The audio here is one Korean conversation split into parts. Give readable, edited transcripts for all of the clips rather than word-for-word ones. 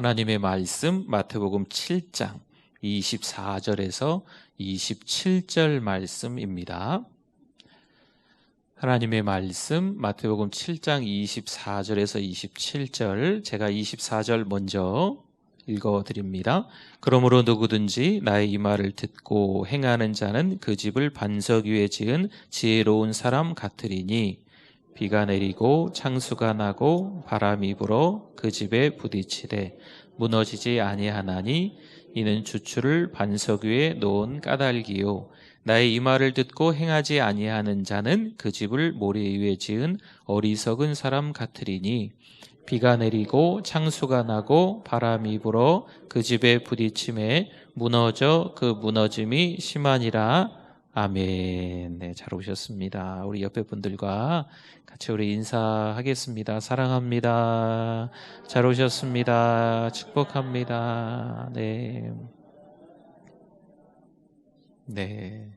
하나님의 말씀 마태복음 7장 24절에서 27절 말씀입니다. 하나님의 말씀 마태복음 7장 24절에서 27절, 제가 24절 먼저 읽어드립니다. 그러므로 누구든지 나의 이 말을 듣고 행하는 자는 그 집을 반석 위에 지은 지혜로운 사람 같으리니 비가 내리고 창수가 나고 바람이 불어 그 집에 부딪히되 무너지지 아니하나니 이는 주추를 반석 위에 놓은 까닭이요 나의 이 말을 듣고 행하지 아니하는 자는 그 집을 모래 위에 지은 어리석은 사람 같으리니 비가 내리고 창수가 나고 바람이 불어 그 집에 부딪힘에 무너져 그 무너짐이 심하니라. 아멘. 네, 잘 오셨습니다. 우리 옆에 분들과 같이 우리 인사하겠습니다. 사랑합니다. 잘 오셨습니다. 축복합니다. 네. 네.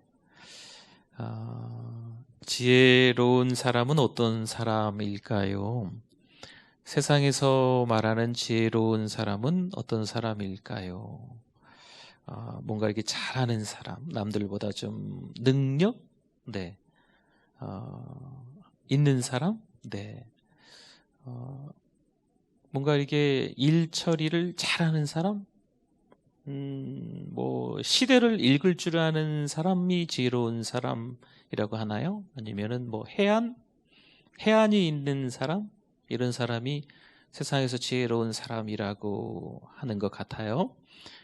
지혜로운 사람은 어떤 사람일까요? 세상에서 말하는 지혜로운 사람은 어떤 사람일까요? 뭔가 이렇게 잘하는 사람, 남들보다 좀 능력, 네, 있는 사람, 네, 뭔가 이렇게 일 처리를 잘하는 사람, 뭐 시대를 읽을 줄 아는 사람이 지혜로운 사람이라고 하나요? 아니면은 뭐 해안이 있는 사람, 이런 사람이 세상에서 지혜로운 사람이라고 하는 것 같아요.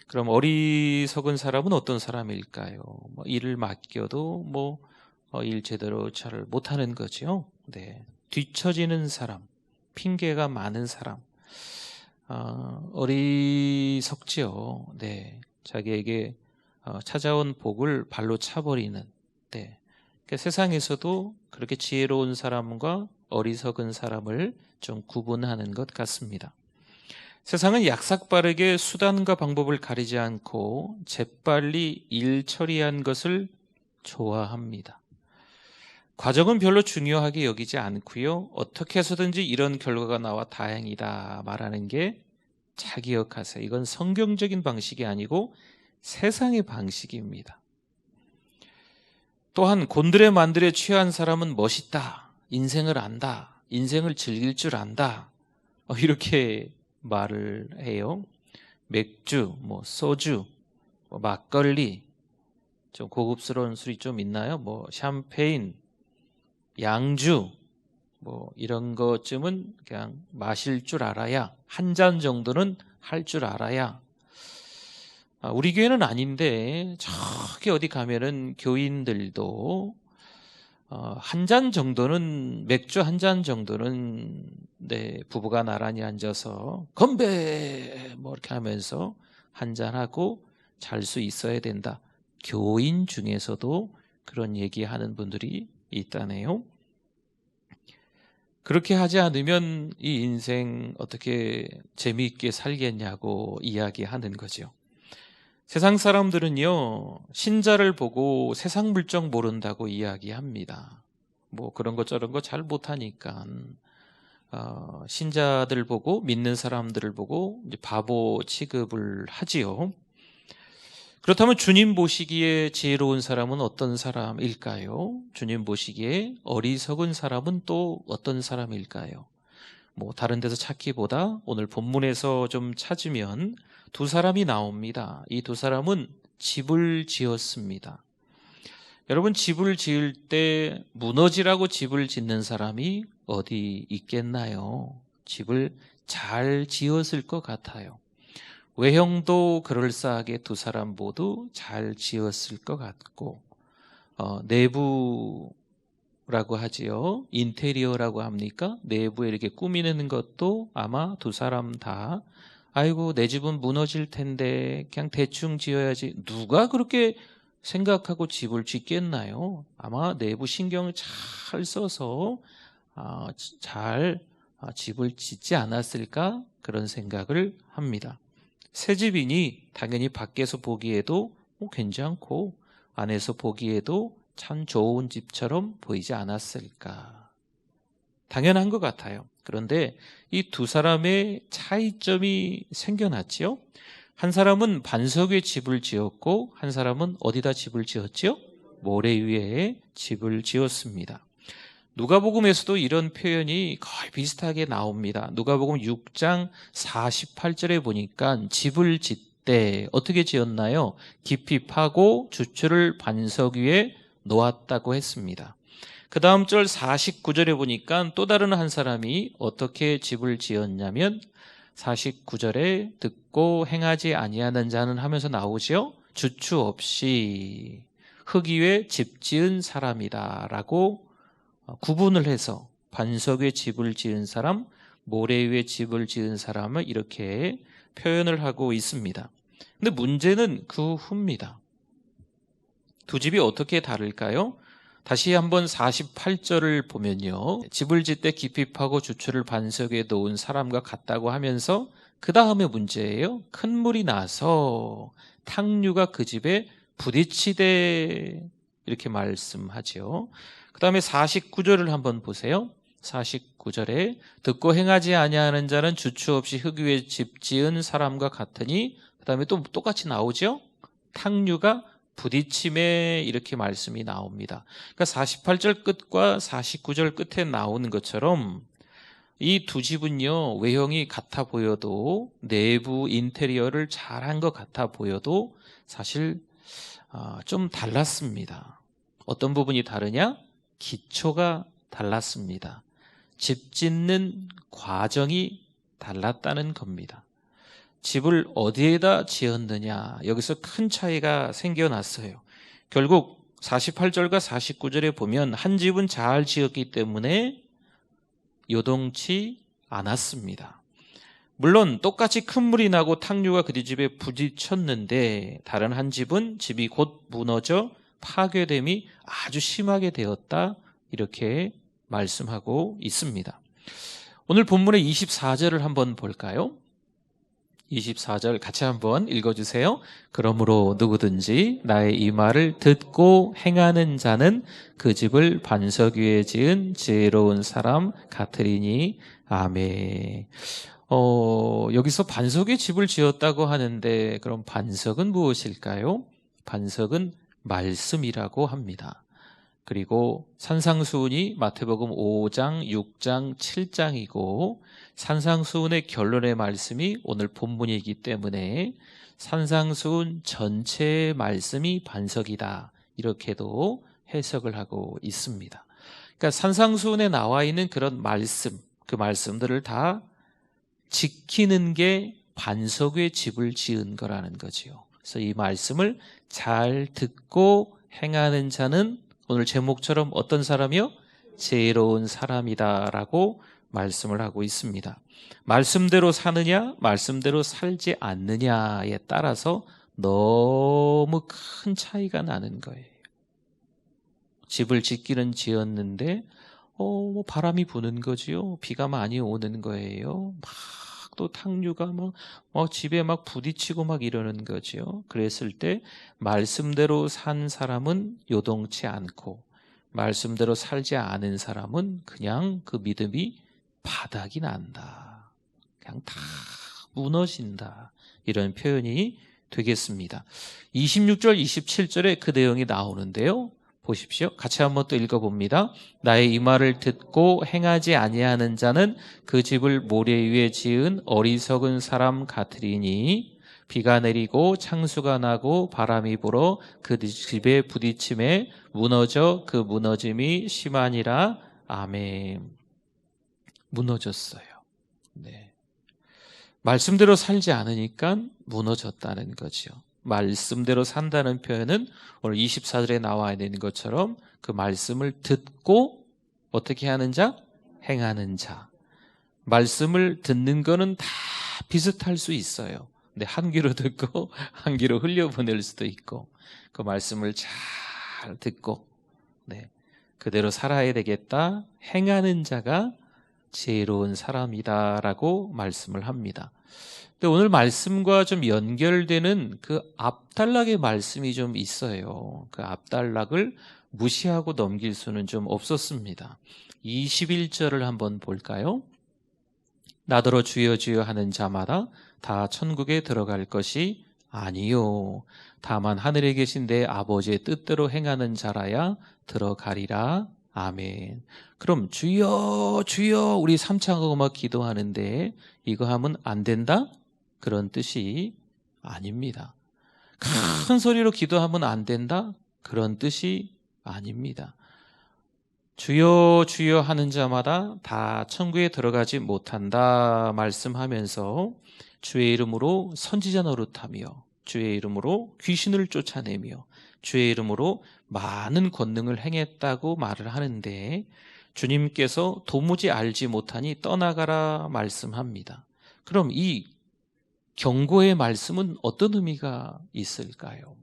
그럼 어리석은 사람은 어떤 사람일까요? 뭐 일을 맡겨도 일 제대로 잘 못하는 거죠. 네, 뒤처지는 사람, 핑계가 많은 사람, 어리석지요. 네, 자기에게 찾아온 복을 발로 차버리는. 네, 그러니까 세상에서도 그렇게 지혜로운 사람과 어리석은 사람을 좀 구분하는 것 같습니다. 세상은 약삭빠르게 수단과 방법을 가리지 않고 재빨리 일 처리한 것을 좋아합니다. 과정은 별로 중요하게 여기지 않고요. 어떻게 해서든지 이런 결과가 나와 다행이다 말하는 게, 잘 기억하세요. 이건 성경적인 방식이 아니고 세상의 방식입니다. 또한 곤드레 만드레 취한 사람은 멋있다, 인생을 안다, 인생을 즐길 줄 안다, 이렇게 말을 해요. 맥주, 소주, 막걸리, 좀 고급스러운 술이 좀 있나요? 샴페인, 양주, 이런 것쯤은 그냥 마실 줄 알아야, 한 잔 정도는 할 줄 알아야. 우리 교회는 아닌데 저기 어디 가면은 교인들도 한 잔 정도는, 맥주 한 잔 정도는, 네, 부부가 나란히 앉아서 건배 이렇게 하면서 한 잔하고 잘 수 있어야 된다. 교인 중에서도 그런 얘기하는 분들이 있다네요. 그렇게 하지 않으면 이 인생 어떻게 재미있게 살겠냐고 이야기하는 거죠. 세상 사람들은요, 신자를 보고 세상 물정 모른다고 이야기합니다. 그런 거 저런 거 잘 못하니까 신자들 보고, 믿는 사람들을 보고 이제 바보 취급을 하지요. 그렇다면 주님 보시기에 지혜로운 사람은 어떤 사람일까요? 주님 보시기에 어리석은 사람은 또 어떤 사람일까요? 다른 데서 찾기보다 오늘 본문에서 좀 찾으면 두 사람이 나옵니다. 이 두 사람은 집을 지었습니다. 여러분, 집을 지을 때 무너지라고 집을 짓는 사람이 어디 있겠나요? 집을 잘 지었을 것 같아요. 외형도 그럴싸하게 두 사람 모두 잘 지었을 것 같고, 내부라고 하지요. 인테리어라고 합니까? 내부에 이렇게 꾸미는 것도 아마 두 사람 다, 아이고 내 집은 무너질 텐데 그냥 대충 지어야지, 누가 그렇게 생각하고 집을 짓겠나요? 아마 내부 신경을 잘 써서 잘 집을 짓지 않았을까, 그런 생각을 합니다. 새 집이니 당연히 밖에서 보기에도 괜찮고 안에서 보기에도 참 좋은 집처럼 보이지 않았을까. 당연한 것 같아요. 그런데 이 두 사람의 차이점이 생겨났지요. 한 사람은 반석 위에 집을 지었고 한 사람은 어디다 집을 지었지요? 모래 위에 집을 지었습니다. 누가복음에서도 이런 표현이 거의 비슷하게 나옵니다. 누가복음 6장 48절에 보니까 집을 짓되 어떻게 지었나요? 깊이 파고 주추를 반석 위에 놓았다고 했습니다. 그 다음 절 49절에 보니까 또 다른 한 사람이 어떻게 집을 지었냐면 49절에 듣고 행하지 아니하는 자는 하면서 나오죠. 주추 없이 흙 위에 집 지은 사람이다 라고 구분을 해서 반석 위에 집을 지은 사람, 모래 위에 집을 지은 사람을 이렇게 표현을 하고 있습니다. 근데 문제는 그 후입니다. 두 집이 어떻게 다를까요? 다시 한번 48절을 보면요. 집을 짓되 깊이 파고 주추를 반석 위에 놓은 사람과 같다고 하면서 그 다음에 문제예요. 큰 물이 나서 탕류가 그 집에 부딪히되 이렇게 말씀하죠. 그 다음에 49절을 한번 보세요. 49절에 듣고 행하지 아니하는 자는 주추 없이 흙 위에 집 지은 사람과 같으니 그 다음에 또 똑같이 나오죠. 탕류가 부딪힘에 이렇게 말씀이 나옵니다. 그러니까 48절 끝과 49절 끝에 나오는 것처럼 이 두 집은요, 외형이 같아 보여도 내부 인테리어를 잘한 것 같아 보여도 사실 좀 달랐습니다. 어떤 부분이 다르냐? 기초가 달랐습니다. 집 짓는 과정이 달랐다는 겁니다. 집을 어디에다 지었느냐, 여기서 큰 차이가 생겨났어요. 결국 48절과 49절에 보면 한 집은 잘 지었기 때문에 요동치 않았습니다. 물론 똑같이 큰 물이 나고 탕류가 그 집에 부딪혔는데 다른 한 집은 집이 곧 무너져 파괴됨이 아주 심하게 되었다, 이렇게 말씀하고 있습니다. 오늘 본문의 24절을 한번 볼까요? 24절 같이 한번 읽어주세요. 그러므로 누구든지 나의 이 말을 듣고 행하는 자는 그 집을 반석 위에 지은 지혜로운 사람 같으리니. 아멘. 여기서 반석 위에 집을 지었다고 하는데 그럼 반석은 무엇일까요? 반석은 말씀이라고 합니다. 그리고 산상수훈이 마태복음 5장, 6장, 7장이고 산상수훈의 결론의 말씀이 오늘 본문이기 때문에 산상수훈 전체의 말씀이 반석이다, 이렇게도 해석을 하고 있습니다. 그러니까 산상수훈에 나와 있는 그런 말씀, 그 말씀들을 다 지키는 게 반석 위에 집을 지은 거라는 거지요. 그래서 이 말씀을 잘 듣고 행하는 자는 오늘 제목처럼 어떤 사람이요? 지혜로운 사람이다라고 말씀을 하고 있습니다. 말씀대로 사느냐, 말씀대로 살지 않느냐에 따라서 너무 큰 차이가 나는 거예요. 집을 짓기는 지었는데 바람이 부는 거지요. 비가 많이 오는 거예요. 막 또 탕류가 집에 막 부딪히고 막 이러는 거지요. 그랬을 때 말씀대로 산 사람은 요동치 않고 말씀대로 살지 않은 사람은 그냥 그 믿음이 바닥이 난다, 그냥 다 무너진다, 이런 표현이 되겠습니다. 26절 27절에 그 내용이 나오는데요, 보십시오. 같이 한번 또 읽어봅니다. 나의 이 말을 듣고 행하지 아니하는 자는 그 집을 모래 위에 지은 어리석은 사람 같으리니 비가 내리고 창수가 나고 바람이 불어 그 집에 부딪힘에 무너져 그 무너짐이 심하니라. 아멘. 무너졌어요. 네. 말씀대로 살지 않으니까 무너졌다는 거죠. 말씀대로 산다는 표현은 오늘 24절에 나와 있는 것처럼 그 말씀을 듣고 어떻게 하는 자? 행하는 자. 말씀을 듣는 거는 다 비슷할 수 있어요. 근데 한 귀로 듣고 한 귀로 흘려보낼 수도 있고, 그 말씀을 잘 듣고 그대로 살아야 되겠다, 행하는 자가 지혜로운 사람이다라고 말씀을 합니다. 근데 오늘 말씀과 좀 연결되는 그 앞단락의 말씀이 좀 있어요. 그 앞단락을 무시하고 넘길 수는 좀 없었습니다. 21절을 한번 볼까요? 나더러 주여 주여 하는 자마다 다 천국에 들어갈 것이 아니요 다만 하늘에 계신 내 아버지의 뜻대로 행하는 자라야 들어가리라. 아멘. 그럼 주여 주여 우리 삼창고막 기도하는데 이거 하면 안 된다? 그런 뜻이 아닙니다. 큰 소리로 기도하면 안 된다? 그런 뜻이 아닙니다. 주여 주여 하는 자마다 다 천국에 들어가지 못한다 말씀하면서 주의 이름으로 선지자 노릇하며 주의 이름으로 귀신을 쫓아내며 주의 이름으로 많은 권능을 행했다고 말을 하는데 주님께서 도무지 알지 못하니 떠나가라 말씀합니다. 그럼 이 경고의 말씀은 어떤 의미가 있을까요?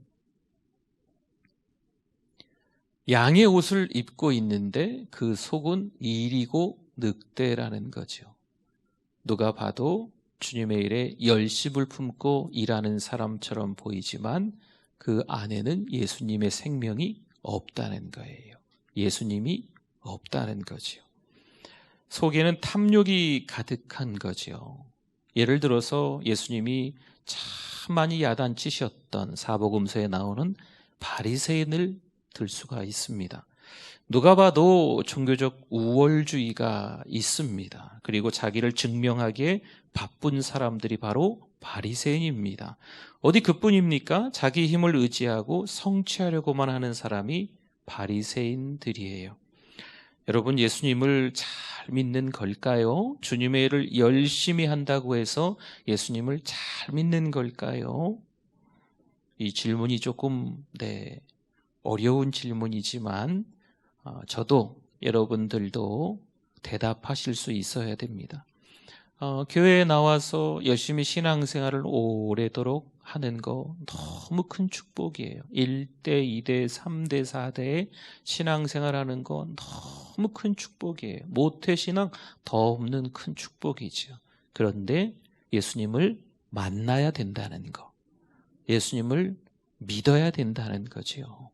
양의 옷을 입고 있는데 그 속은 일이고 늑대라는 거죠. 누가 봐도 주님의 일에 열심을 품고 일하는 사람처럼 보이지만 그 안에는 예수님의 생명이 없다는 거예요. 예수님이 없다는 거죠. 속에는 탐욕이 가득한 거죠. 예를 들어서 예수님이 참 많이 야단치셨던 사복음서에 나오는 바리새인을 들 수가 있습니다. 누가 봐도 종교적 우월주의가 있습니다. 그리고 자기를 증명하기에 바쁜 사람들이 바로 바리새인입니다. 어디 그뿐입니까? 자기 힘을 의지하고 성취하려고만 하는 사람이 바리새인들이에요. 여러분, 예수님을 잘 믿는 걸까요? 주님의 일을 열심히 한다고 해서 예수님을 잘 믿는 걸까요? 이 질문이 조금 어려운 질문이지만 저도 여러분들도 대답하실 수 있어야 됩니다. 교회에 나와서 열심히 신앙생활을 오래도록 하는 거 너무 큰 축복이에요. 1대, 2대, 3대, 4대의 신앙생활하는 거 너무 큰 축복이에요. 모태신앙 더 없는 큰 축복이죠. 그런데 예수님을 만나야 된다는 거, 예수님을 믿어야 된다는 거죠.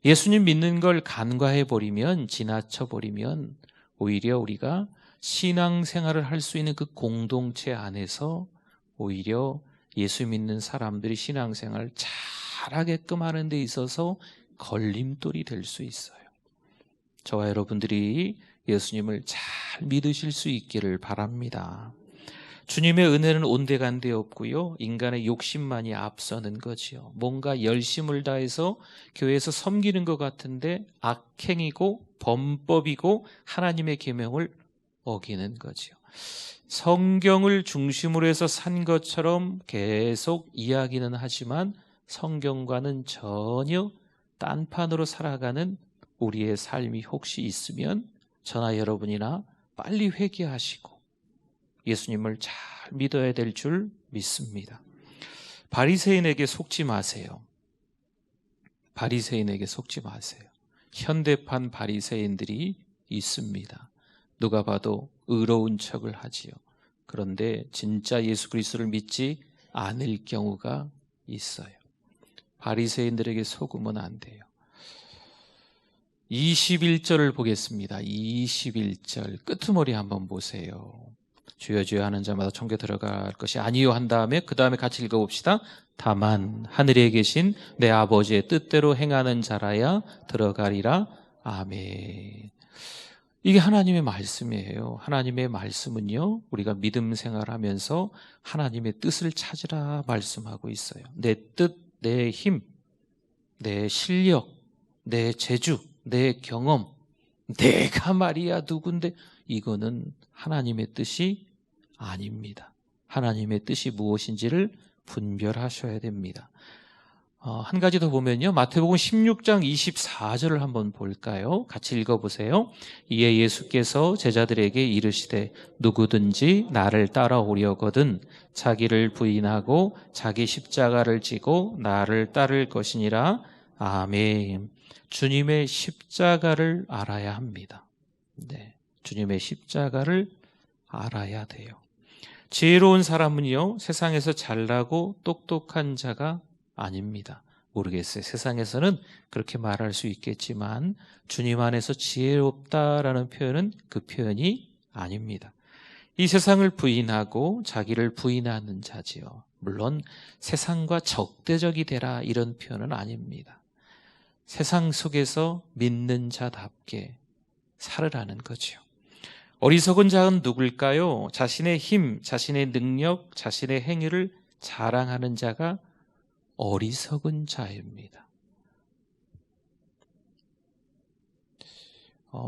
예수님 믿는 걸 간과해버리면, 지나쳐버리면 오히려 우리가 신앙생활을 할 수 있는 그 공동체 안에서 오히려 예수 믿는 사람들이 신앙생활을 잘하게끔 하는 데 있어서 걸림돌이 될 수 있어요. 저와 여러분들이 예수님을 잘 믿으실 수 있기를 바랍니다. 주님의 은혜는 온데간데 없고요. 인간의 욕심만이 앞서는 거지요. 뭔가 열심을 다해서 교회에서 섬기는 것 같은데 악행이고 범법이고 하나님의 계명을 어기는 거지요. 성경을 중심으로 해서 산 것처럼 계속 이야기는 하지만 성경과는 전혀 딴판으로 살아가는 우리의 삶이 혹시 있으면 저나 여러분이나 빨리 회개하시고 예수님을 잘 믿어야 될 줄 믿습니다. 바리새인에게 속지 마세요. 바리새인에게 속지 마세요. 현대판 바리새인들이 있습니다. 누가 봐도 의로운 척을 하지요. 그런데 진짜 예수 그리스도를 믿지 않을 경우가 있어요. 바리새인들에게 속으면 안 돼요. 21절을 보겠습니다. 21절 끄트머리 한번 보세요. 주여 주여 하는 자마다 천국에 들어갈 것이 아니요 한 다음에 그 다음에 같이 읽어봅시다. 다만 하늘에 계신 내 아버지의 뜻대로 행하는 자라야 들어가리라. 아멘. 이게 하나님의 말씀이에요. 하나님의 말씀은요, 우리가 믿음 생활하면서 하나님의 뜻을 찾으라 말씀하고 있어요. 내 뜻, 내 힘, 내 실력, 내 재주, 내 경험, 내가 말이야 누군데, 이거는 하나님의 뜻이 아닙니다. 하나님의 뜻이 무엇인지를 분별하셔야 됩니다. 한 가지 더 보면요, 마태복음 16장 24절을 한번 볼까요? 같이 읽어보세요. 이에 예수께서 제자들에게 이르시되 누구든지 나를 따라오려거든 자기를 부인하고 자기 십자가를 지고 나를 따를 것이니라. 아멘. 주님의 십자가를 알아야 합니다. 네, 주님의 십자가를 알아야 돼요. 지혜로운 사람은요, 세상에서 잘나고 똑똑한 자가 아닙니다. 모르겠어요. 세상에서는 그렇게 말할 수 있겠지만 주님 안에서 지혜롭다라는 표현은 그 표현이 아닙니다. 이 세상을 부인하고 자기를 부인하는 자지요. 물론 세상과 적대적이 되라 이런 표현은 아닙니다. 세상 속에서 믿는 자답게 살으라는 거죠. 어리석은 자는 누굴까요? 자신의 힘, 자신의 능력, 자신의 행위를 자랑하는 자가 어리석은 자입니다.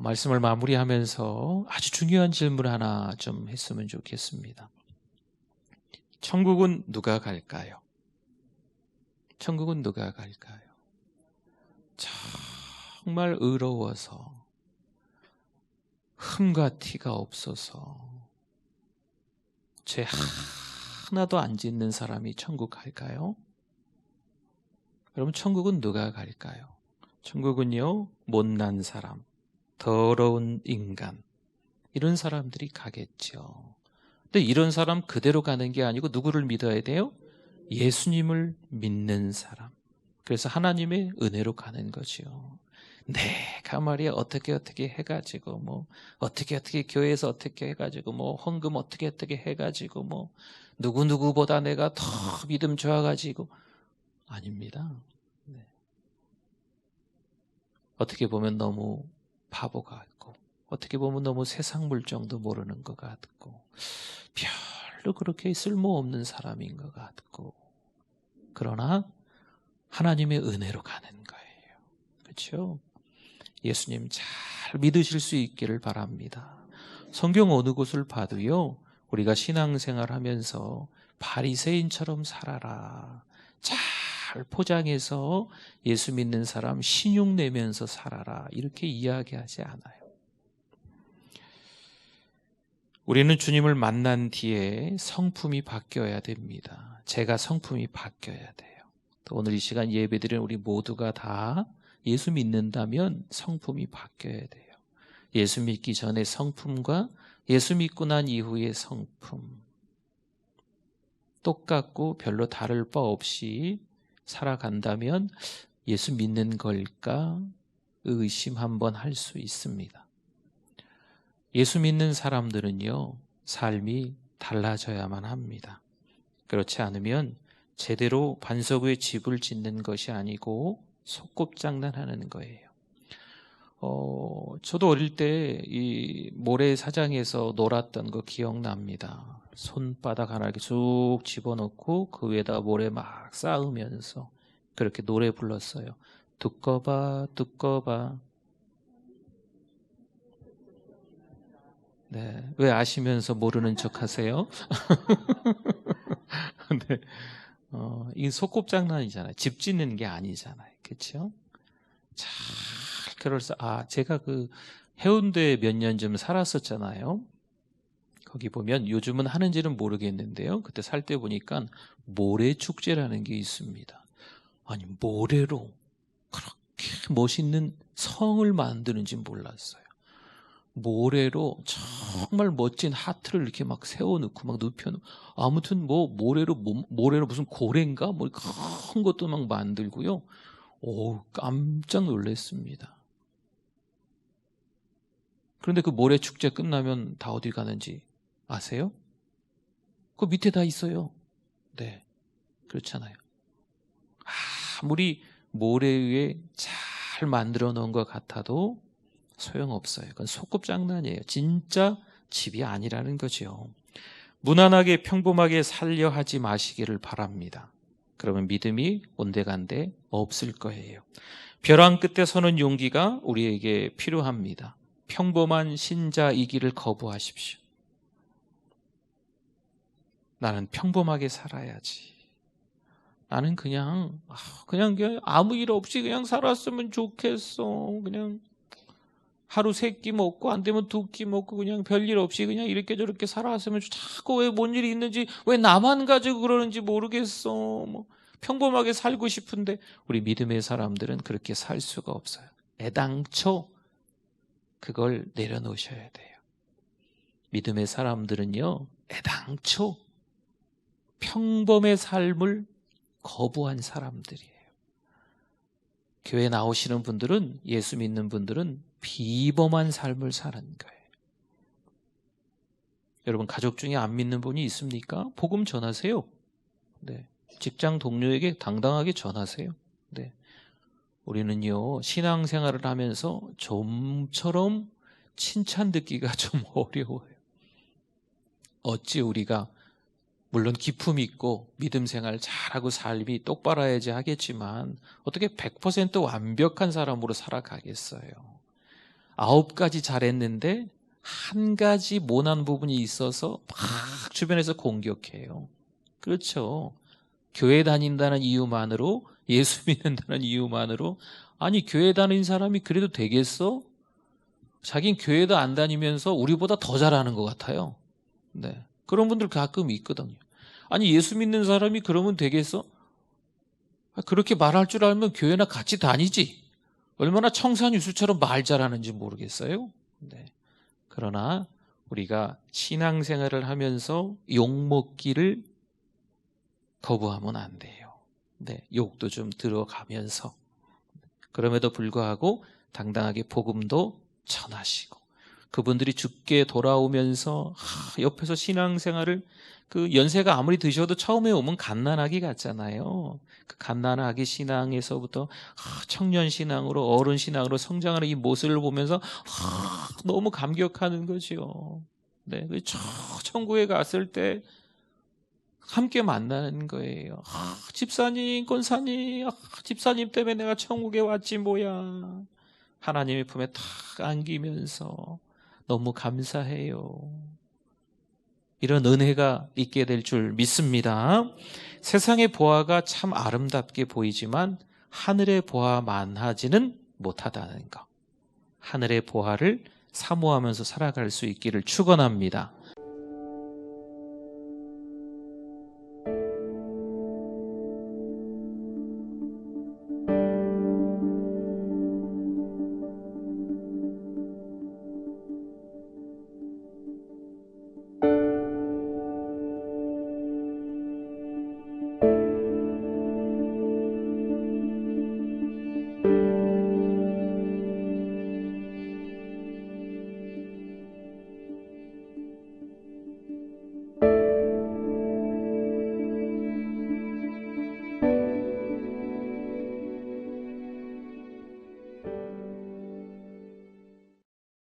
말씀을 마무리하면서 아주 중요한 질문 하나 좀 했으면 좋겠습니다. 천국은 누가 갈까요? 천국은 누가 갈까요? 정말 의로워서 흠과 티가 없어서 죄 하나도 안 짓는 사람이 천국 갈까요? 여러분, 천국은 누가 갈까요? 천국은요, 못난 사람, 더러운 인간, 이런 사람들이 가겠죠. 근데 이런 사람 그대로 가는 게 아니고 누구를 믿어야 돼요? 예수님을 믿는 사람. 그래서 하나님의 은혜로 가는 거죠. 내가 말이야 어떻게 해가지고 어떻게 교회에서 어떻게 해가지고 헌금 어떻게 해가지고 누구보다 내가 더 믿음 좋아가지고 아닙니다. 네. 어떻게 보면 너무 바보 같고 어떻게 보면 너무 세상 물정도 모르는 것 같고 별로 그렇게 쓸모없는 사람인 것 같고 그러나 하나님의 은혜로 가는 거예요. 그렇죠? 예수님 잘 믿으실 수 있기를 바랍니다. 성경 어느 곳을 봐도요, 우리가 신앙생활 하면서 바리새인처럼 살아라, 잘 포장해서 예수 믿는 사람 신용 내면서 살아라, 이렇게 이야기하지 않아요. 우리는 주님을 만난 뒤에 성품이 바뀌어야 됩니다. 제가 성품이 바뀌어야 돼요. 또 오늘 이 시간 예배드리는 우리 모두가 다 예수 믿는다면 성품이 바뀌어야 돼요. 예수 믿기 전의 성품과 예수 믿고 난 이후의 성품, 똑같고 별로 다를 바 없이 살아간다면 예수 믿는 걸까 의심 한번 할 수 있습니다. 예수 믿는 사람들은요, 삶이 달라져야만 합니다. 그렇지 않으면 제대로 반석 위에 집을 짓는 것이 아니고 소꿉장난하는 거예요. 저도 어릴 때 이 모래사장에서 놀았던 거 기억납니다. 손바닥 하나 이렇게 쭉 집어넣고 그 위에다 모래 막 쌓으면서 그렇게 노래 불렀어요. 두꺼봐 두꺼봐. 네, 왜 아시면서 모르는 척 하세요? 네. 이게 소꿉장난이잖아요. 집 짓는 게 아니잖아요. 그렇죠? 잘 그래서 제가 그 해운대에 몇 년 좀 살았었잖아요. 거기 보면 요즘은 하는지는 모르겠는데요. 그때 살 때 보니까 모래축제라는 게 있습니다. 아니, 모래로 그렇게 멋있는 성을 만드는지 몰랐어요. 모래로 정말 멋진 하트를 이렇게 막 세워놓고 막 눕혀놓고 아무튼 모래로 무슨 고래인가 큰 것도 막 만들고요. 오, 깜짝 놀랐습니다. 그런데 그 모래 축제 끝나면 다 어디 가는지 아세요? 그 밑에 다 있어요. 네, 그렇잖아요. 아무리 모래 위에 잘 만들어 놓은 것 같아도 소용없어요. 그건 소꿉장난이에요. 진짜 집이 아니라는 거죠. 무난하게 평범하게 살려 하지 마시기를 바랍니다. 그러면 믿음이 온데간데 없을 거예요. 벼랑 끝에 서는 용기가 우리에게 필요합니다. 평범한 신자이기를 거부하십시오. 나는 평범하게 살아야지. 나는 그냥 아무 일 없이 그냥 살았으면 좋겠어. 그냥 하루 3끼 먹고 안 되면 2끼 먹고 그냥 별일 없이 그냥 이렇게 저렇게 살아왔으면 자꾸 왜 뭔 일이 있는지 왜 나만 가지고 그러는지 모르겠어. 평범하게 살고 싶은데 우리 믿음의 사람들은 그렇게 살 수가 없어요. 애당초 그걸 내려놓으셔야 돼요. 믿음의 사람들은요, 애당초 평범의 삶을 거부한 사람들이에요. 교회 나오시는 분들은, 예수 믿는 분들은 비범한 삶을 사는 거예요. 여러분 가족 중에 안 믿는 분이 있습니까? 복음 전하세요. 네. 직장 동료에게 당당하게 전하세요. 네. 우리는요, 신앙생활을 하면서 좀처럼 칭찬 듣기가 좀 어려워요. 어찌 우리가 물론 기품 있고 믿음 생활 잘하고 삶이 똑바라야지 하겠지만 어떻게 100% 완벽한 사람으로 살아가겠어요. 9가지 잘했는데 한 가지 모난 부분이 있어서 막 주변에서 공격해요. 그렇죠. 교회 다닌다는 이유만으로, 예수 믿는다는 이유만으로, 아니 교회 다니는 사람이 그래도 되겠어? 자긴 교회도 안 다니면서 우리보다 더 잘하는 것 같아요. 네. 그런 분들 가끔 있거든요. 아니 예수 믿는 사람이 그러면 되겠어? 그렇게 말할 줄 알면 교회나 같이 다니지. 얼마나 청산유수처럼 말 잘하는지 모르겠어요. 네. 그러나 우리가 신앙생활을 하면서 욕먹기를 거부하면 안 돼요. 네. 욕도 좀 들어가면서. 그럼에도 불구하고 당당하게 복음도 전하시고, 그분들이 죽게 돌아오면서 옆에서 신앙생활을, 그 연세가 아무리 드셔도 처음에 오면 갓난아기 같잖아요. 그 갓난아기 신앙에서부터 청년 신앙으로, 어른 신앙으로 성장하는 이 모습을 보면서 너무 감격하는 거죠. 네, 천국에 갔을 때 함께 만나는 거예요. 집사님, 권사님, 집사님 때문에 내가 천국에 왔지 뭐야. 하나님의 품에 탁 안기면서 너무 감사해요. 이런 은혜가 있게 될 줄 믿습니다. 세상의 보화가 참 아름답게 보이지만 하늘의 보화만하지는 못하다는 것. 하늘의 보화를 사모하면서 살아갈 수 있기를 축원합니다.